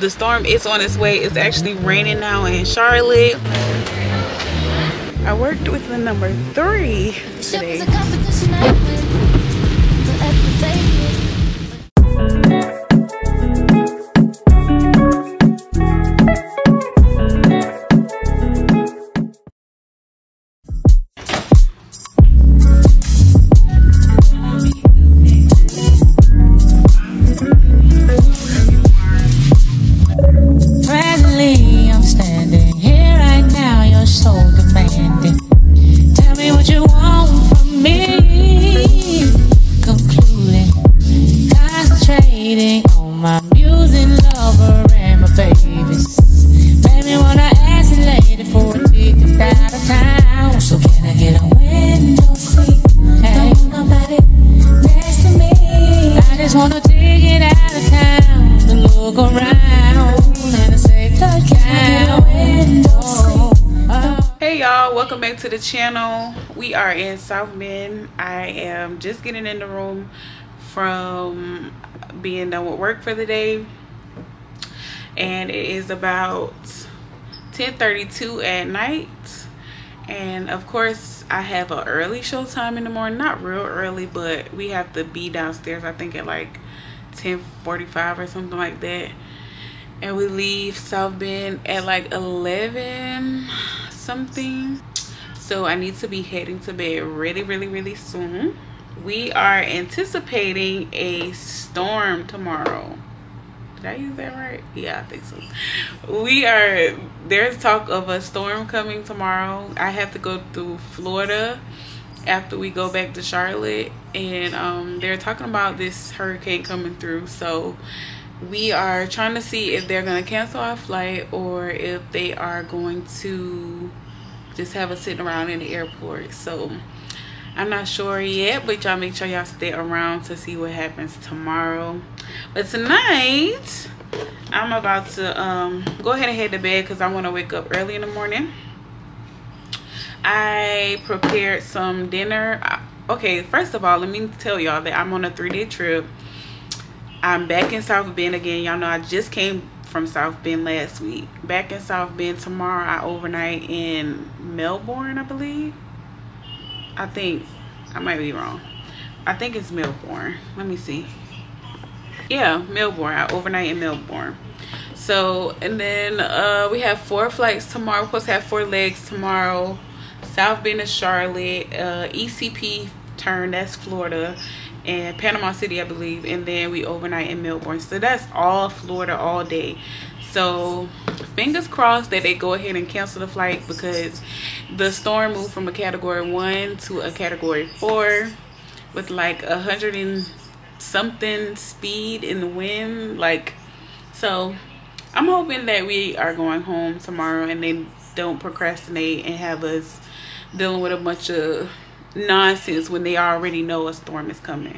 the storm is on its way. It's actually raining now in Charlotte. I worked with the number 3 today. Welcome back to the channel. We are in South Bend. I am just getting in the room from being done with work for the day, and it is about 10:32 at night. And of course I have an early show time in the morning, not real early, but we have to be downstairs I think at like 10:45 or something like that, and we leave South Bend at like 11 something. So I need to be heading to bed really soon. We are anticipating a storm tomorrow. Did I use that right? Yeah, I think so. There's talk of a storm coming tomorrow. I have to go through Florida after we go back to Charlotte, and they're talking about this hurricane coming through. So we are trying to see if they're going to cancel our flight or if they are going to just have us sitting around in the airport. So I'm not sure yet, but y'all make sure y'all stay around to see what happens tomorrow. But tonight I'm about to go ahead and head to bed because I want to wake up early in the morning. I prepared some dinner. Okay, first of all, let me tell y'all that I'm on a 3-day trip. I'm back in South Bend again. Y'all know I just came from South Bend last week. Back in South Bend tomorrow. I overnight in Melbourne, I believe. I think I might be wrong. I think it's Melbourne. Let me see. Yeah, Melbourne. I overnight in Melbourne. So, and then we have 4 flights tomorrow. We're supposed to have 4 legs tomorrow. South Bend to Charlotte, ECP turn, that's Florida, and Panama City, I believe, and then we overnight in Melbourne. So that's all Florida all day. So fingers crossed that they go ahead and cancel the flight, because the storm moved from a category 1 to a category 4 with like 100 and something speed in the wind. Like, so I'm hoping that we are going home tomorrow and they don't procrastinate and have us dealing with a bunch of nonsense when they already know a storm is coming.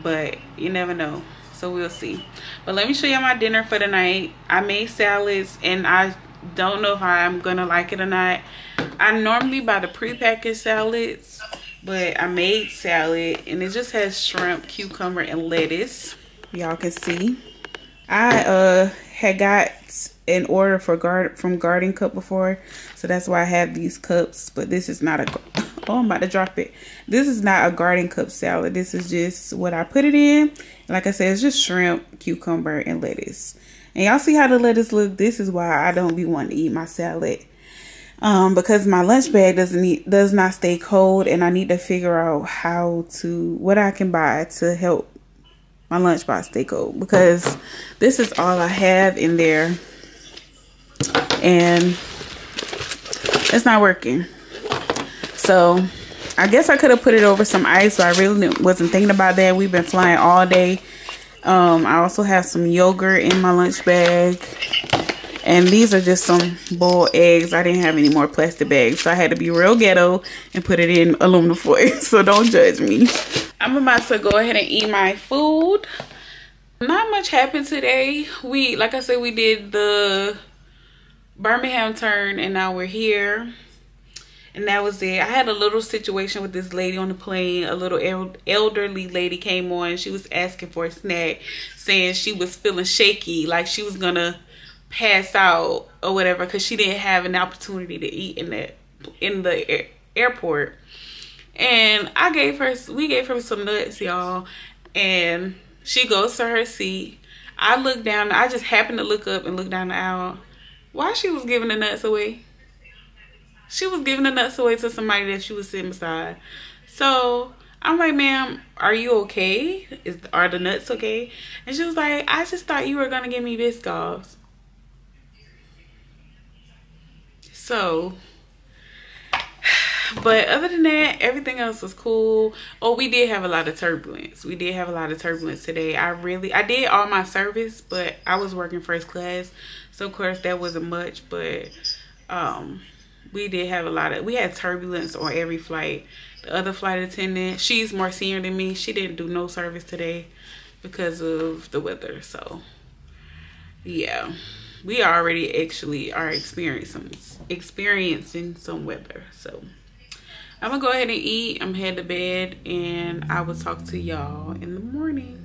But you never know, so we'll see. But let me show you my dinner for the night. I made salads, and I don't know if I'm gonna like it or not. I normally buy the prepackaged salads, but I made salad, and it just has shrimp, cucumber, and lettuce. Y'all can see I had got an order from Garden Cup before, so that's why I have these cups. But this is not a oh, I'm about to drop it. This is not a Garden Cup salad. This is just what I put it in. Like I said, it's just shrimp, cucumber, and lettuce. And y'all see how the lettuce look? This is why I don't be wanting to eat my salad, because my lunch bag does not stay cold, and I need to figure out what I can buy to help my lunchbox stay cold, because this is all I have in there and it's not working. So I guess I could have put it over some ice, but I really wasn't thinking about that. We've been flying all day. I also have some yogurt in my lunch bag, and these are just some boiled eggs. I didn't have any more plastic bags, so I had to be real ghetto and put it in aluminum foil. So don't judge me. I'm about to go ahead and eat my food. Not much happened today. Like I said, we did the Birmingham turn, and now we're here. and that was it. I had a little situation with this lady on the plane. A little elderly lady came on. She was asking for a snack, saying she was feeling shaky, like she was gonna pass out or whatever, because she didn't have an opportunity to eat in the airport. And we gave her some nuts, y'all, and she goes to her seat. I look down. I just happened to look up and look down the aisle. Why she was giving the nuts away? She was giving the nuts away to somebody that she was sitting beside. So I'm like, ma'am, are you okay? Are the nuts okay? And she was like, I just thought you were gonna give me Biscoffs. So, but other than that, everything else was cool. Oh, we did have a lot of turbulence. We did have a lot of turbulence today. I did all my service, but I was working first class, so of course that wasn't much. But we did have we had turbulence on every flight. The other flight attendant, she's more senior than me. She didn't do no service today because of the weather. So yeah, we already actually are experiencing some weather. So I'm gonna go ahead and eat. I'm headed to bed, and I will talk to y'all in the morning.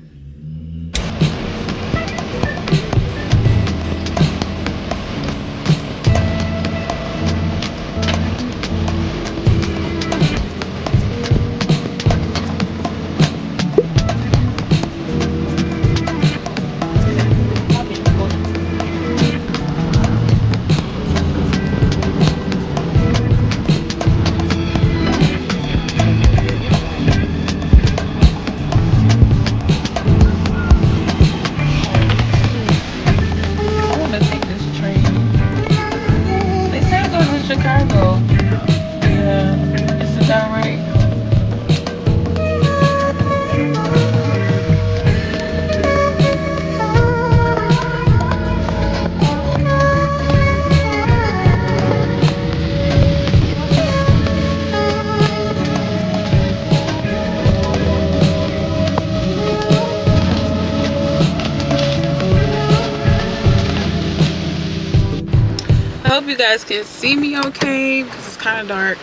You guys can see me okay because it's kind of dark,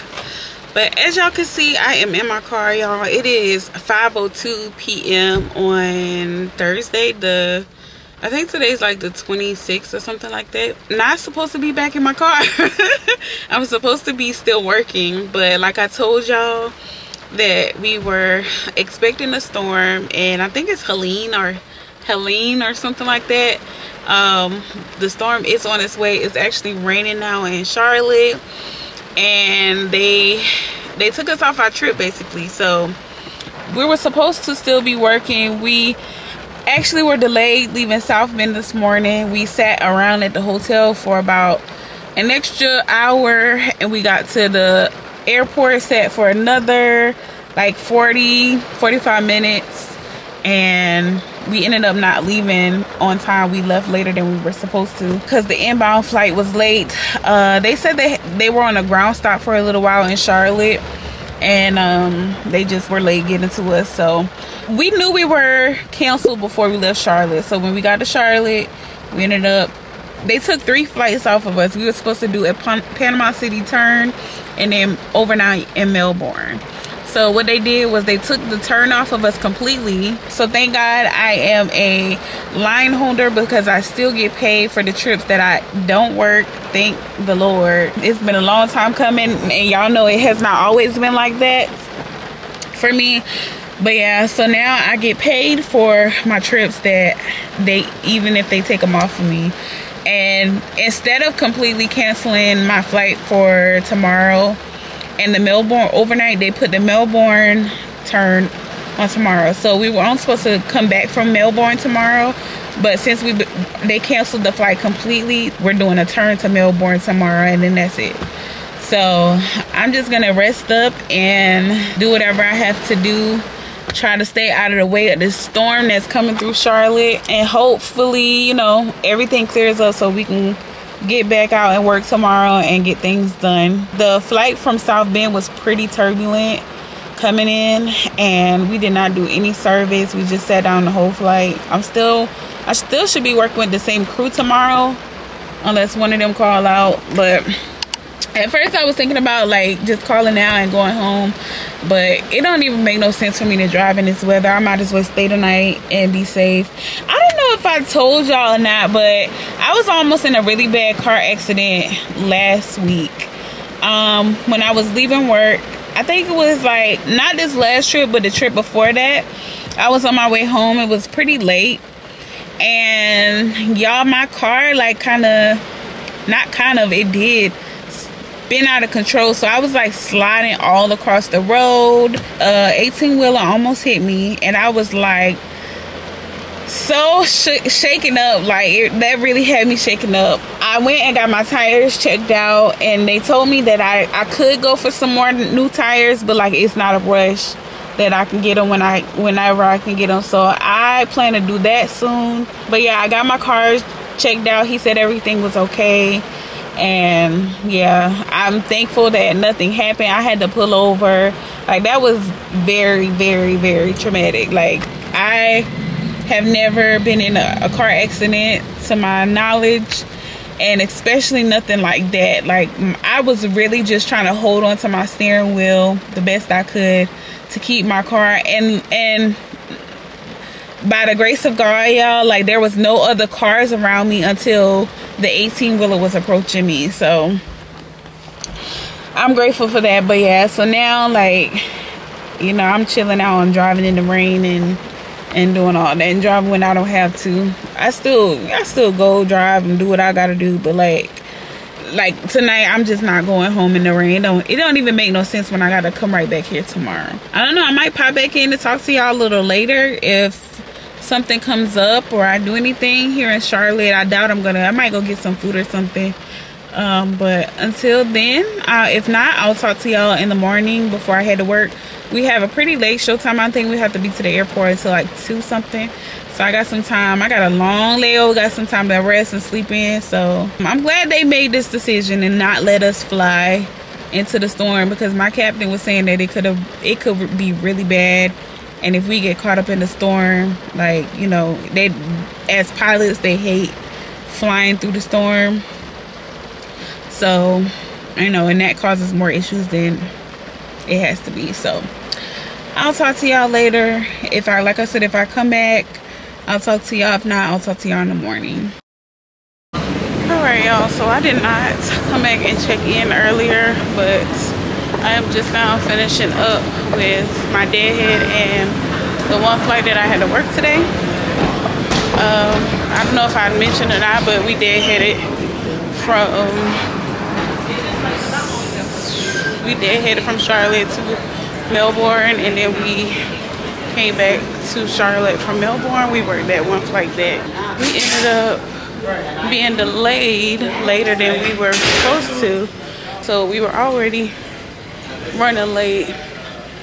but as y'all can see, I am in my car, y'all. It is 5:02 p.m. on Thursday. I think today's like the 26th or something like that. Not supposed to be back in my car. I'm supposed to be still working, but like I told y'all that we were expecting a storm, and I think it's Helene or something like that. The storm is on its way. It's actually raining now in Charlotte, and they took us off our trip basically. So we were supposed to still be working. We actually were delayed leaving South Bend this morning. We sat around at the hotel for about an extra hour, and we got to the airport, sat for another like 45 minutes, and we ended up not leaving on time. We left later than we were supposed to because the inbound flight was late. They said they were on a ground stop for a little while in Charlotte, and they just were late getting to us. So we knew we were canceled before we left Charlotte. So when we got to Charlotte, we ended up, they took 3 flights off of us. We were supposed to do a Panama City turn and then overnight in Melbourne. So what they did was they took the turn off of us completely. So thank God I am a line holder, because I still get paid for the trips that I don't work. Thank the Lord. It's been a long time coming, and y'all know it has not always been like that for me. But yeah, so now I get paid for my trips that even if they take them off of me. And instead of completely canceling my flight for tomorrow and the Melbourne overnight, they put the Melbourne turn on tomorrow. So we were only supposed to come back from Melbourne tomorrow, but since they canceled the flight completely, we're doing a turn to Melbourne tomorrow, and then that's it. So I'm just gonna rest up and do whatever I have to do, try to stay out of the way of this storm that's coming through Charlotte, and hopefully, you know, everything clears up so we can get back out and work tomorrow and get things done. The flight from South Bend was pretty turbulent coming in, and we did not do any service. We just sat down the whole flight. I still should be working with the same crew tomorrow unless one of them call out, but At first I was thinking about like just calling out and going home, but it don't even make no sense for me to drive in this weather. I might as well stay tonight and be safe. I don't know if I told y'all or not, but I was almost in a really bad car accident last week. When I was leaving work, I think it was like not this last trip, but the trip before that. I was on my way home. It was pretty late, and y'all, my car like it did spin out of control. So I was like sliding all across the road. 18-wheeler almost hit me, and I was like so shaken up. Like that really had me shaken up. I went and got my tires checked out, and they told me that I could go for some more new tires, but like it's not a rush, that I can get them whenever I can get them. So I plan to do that soon. But yeah, I got my car checked out. He said everything was okay. And yeah, I'm thankful that nothing happened. I had to pull over. Like that was very, very, very traumatic. Like I have never been in a car accident to my knowledge, and especially nothing like that. Like I was really just trying to hold on to my steering wheel the best I could to keep my car, and by the grace of God, y'all, like there was no other cars around me until the 18-wheeler was approaching me. So I'm grateful for that. But yeah, so now like, you know, I'm chilling out and driving in the rain and doing all that, and driving when I don't have to. I still go drive and do what I gotta do, but like tonight I'm just not going home in the rain. It don't even make no sense when I gotta come right back here tomorrow. I don't know, I might pop back in to talk to y'all a little later if something comes up or I do anything here in Charlotte. I doubt I might go get some food or something. But until then, if not, I'll talk to y'all in the morning before I head to work. We have a pretty late show time. I think we have to be to the airport until like 2 something. So I got some time. I got a long layover, got some time to rest and sleep in. So I'm glad they made this decision and not let us fly into the storm, because my captain was saying that it could be really bad. And if we get caught up in the storm, like, you know, as pilots, they hate flying through the storm. So, you know, and that causes more issues than it has to be. So I'll talk to y'all later. Like I said, if I come back, I'll talk to y'all. If not, I'll talk to y'all in the morning. Alright, y'all, so I did not come back and check in earlier, but I am just now finishing up with my deadhead and the one flight that I had to work today. I don't know if I mentioned or not, but we deadheaded from Charlotte to Melbourne, and then we came back to Charlotte from Melbourne. We worked that one flight that we ended up being delayed later than we were supposed to. So we were already running late.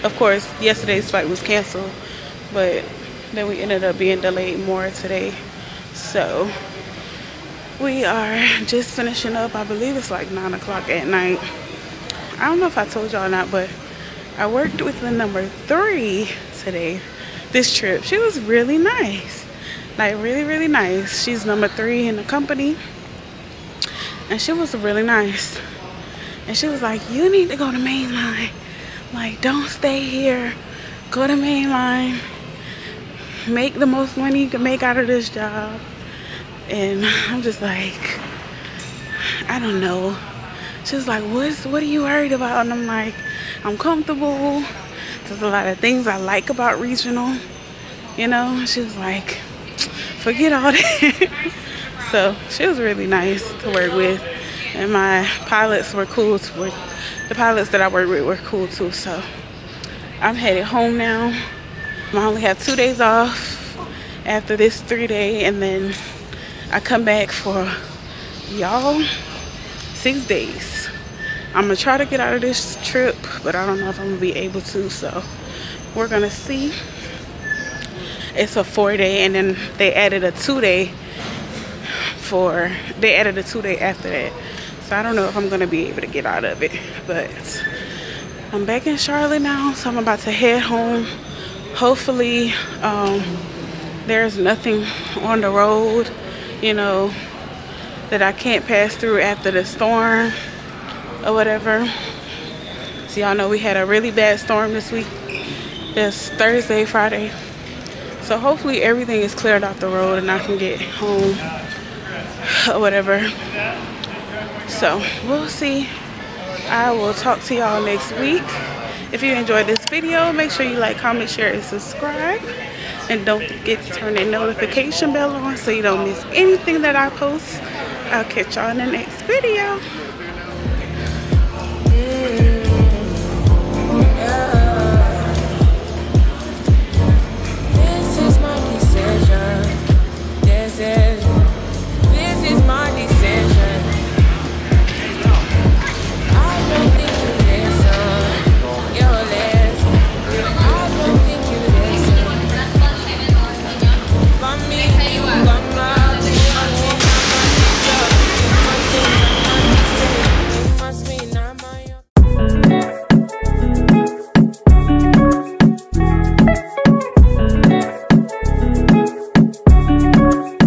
Of course, yesterday's flight was canceled, but then we ended up being delayed more today. So we are just finishing up. I believe it's like 9 o'clock at night. I don't know if I told y'all or not, but I worked with the number 3 today, this trip. She was really nice, like really, really nice. She's number 3 in the company, and she was really nice. And she was like, you need to go to mainline. Like, don't stay here. Go to mainline. Make the most money you can make out of this job. And I'm just like, I don't know. She was like, what are you worried about? And I'm like, I'm comfortable. There's a lot of things I like about regional. You know, she was like, forget all that. So she was really nice to work with. And my pilots were cool to work. The pilots that I work with were cool too. So I'm headed home now. I only have 2 days off after this 3-day, and then I come back for, y'all, 6 days. I'm gonna try to get out of this trip, but I don't know if I'm gonna be able to, so we're gonna see. It's a 4-day, and then they added a 2-day after that. So I don't know if I'm gonna be able to get out of it, but I'm back in Charlotte now, so I'm about to head home. Hopefully there's nothing on the road, you know, that I can't pass through after the storm. or whatever. So y'all know we had a really bad storm this week. It's Thursday, Friday. So hopefully everything is cleared off the road and I can get home or whatever. So we'll see. I will talk to y'all next week. If you enjoyed this video, make sure you like, comment, share, and subscribe. And don't forget to turn that notification bell on so you don't miss anything that I post. I'll catch y'all in the next video.